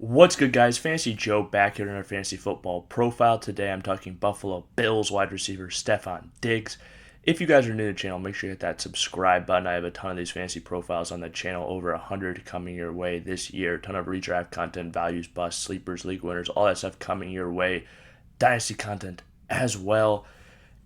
What's good, guys? Fantasy Joe back here in our fantasy football profile. Today I'm talking Buffalo Bills wide receiver Stefon Diggs. If you guys are new to the channel, make sure you hit that subscribe button. I have a ton of these fantasy profiles on the channel, over 100 coming your way this year. A ton of redraft content, values, busts, sleepers, league winners, all that stuff coming your way. Dynasty content as well.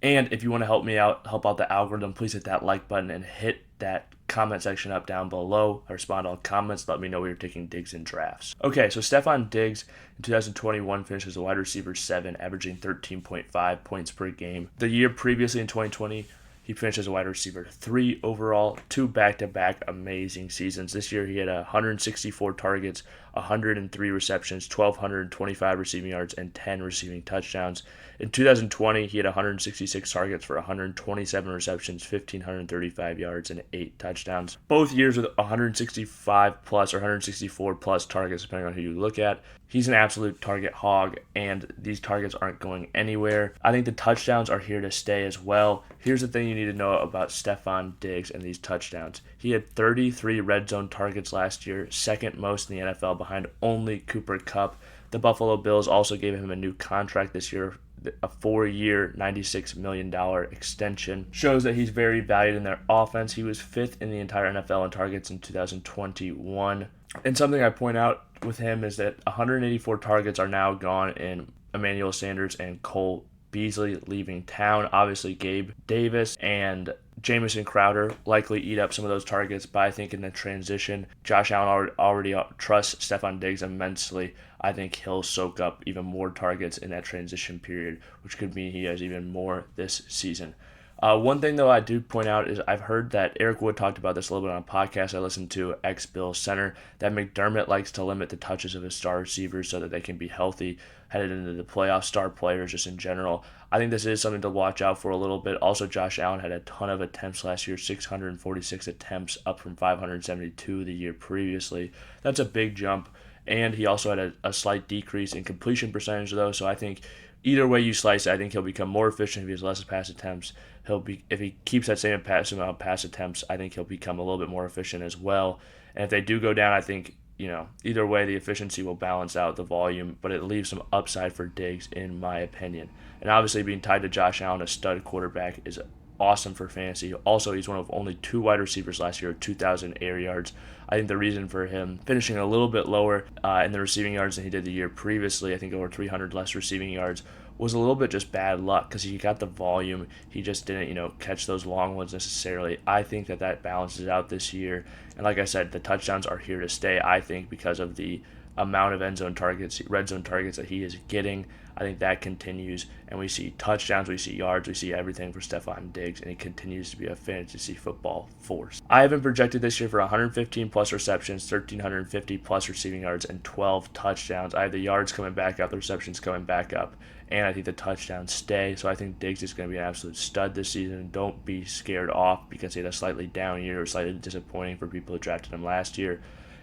And if you want to help me out, help out the algorithm, please hit that like button and hit that comment section up down below. I respond to all comments. Let me know where you're taking Diggs in drafts. Okay, so Stefon Diggs in 2021 finished as a wide receiver 7, averaging 13.5 points per game. The year previously in 2020, he finished as a wide receiver 3 overall, 2 back-to-back amazing seasons. This year he had 164 targets, 103 receptions, 1,225 receiving yards, and 10 receiving touchdowns. In 2020, he had 166 targets for 127 receptions, 1,535 yards, and 8 touchdowns. Both years with 165 plus or 164 plus targets, depending on who you look at. He's an absolute target hog, and these targets aren't going anywhere. I think the touchdowns are here to stay as well. Here's the thing you need to know about Stefon Diggs and these touchdowns. He had 33 red zone targets last year, second most in the NFL behind only Cooper Kupp. The Buffalo Bills also gave him a new contract this year, a 4-year, $96 million extension. Shows that he's very valued in their offense. He was 5th in the entire NFL in targets in 2021. And something I point out with him is that 184 targets are now gone in Emmanuel Sanders and Cole Beasley leaving town. Obviously, Gabe Davis and Jamison Crowder likely eat up some of those targets, but I think in the transition, Josh Allen already trusts Stefon Diggs immensely. I think he'll soak up even more targets in that transition period, which could mean he has even more this season. One thing, though, I do point out is I've heard that Eric Wood talked about this a little bit on a podcast I listened to, ex-Bills center, that McDermott likes to limit the touches of his star receivers so that they can be healthy headed into the playoffs, star players just in general. I think this is something to watch out for a little bit. Also, Josh Allen had a ton of attempts last year, 646 attempts, up from 572 the year previously. That's a big jump, and he also had a slight decrease in completion percentage, though, so I think either way you slice it, I think he'll become more efficient if he has less pass attempts. If he keeps that same amount of pass attempts, I think he'll become a little bit more efficient as well. And if they do go down, I think, either way the efficiency will balance out the volume, but it leaves some upside for Diggs in my opinion. And obviously being tied to Josh Allen, a stud quarterback, is awesome for fantasy. Also, he's one of only 2 wide receivers last year with 2,000 air yards. I think the reason for him finishing a little bit lower in the receiving yards than he did the year previously, I think over 300 less receiving yards, was a little bit just bad luck because he got the volume. He just didn't, catch those long ones necessarily. I think that balances out this year. And like I said, the touchdowns are here to stay, I think, because of the amount of red zone targets that he is getting. I think that continues, and we see touchdowns, we see yards, we see everything for Stefon Diggs, and he continues to be a fantasy football force. I have him projected this year for 115 plus receptions, 1,350 plus receiving yards, and 12 touchdowns. I have the yards coming back up, the receptions coming back up, and I think the touchdowns stay. So I think Diggs is going to be an absolute stud this season. Don't be scared off because he had a slightly down year, or slightly disappointing for people who drafted him last year.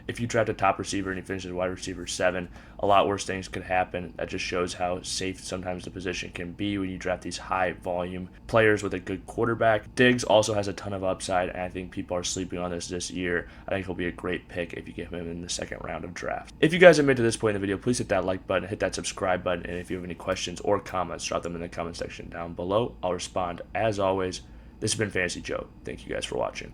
If you draft a top receiver and he finishes wide receiver 7, a lot worse things could happen. That just shows how safe sometimes the position can be when you draft these high volume players with a good quarterback. Diggs also has a ton of upside, and I think people are sleeping on this year. I think he'll be a great pick if you get him in the second round of draft. If you guys have made it to this point in the video, please hit that like button, hit that subscribe button, and if you have any questions or comments, drop them in the comment section down below. I'll respond as always. This has been Fantasy Joe. Thank you guys for watching.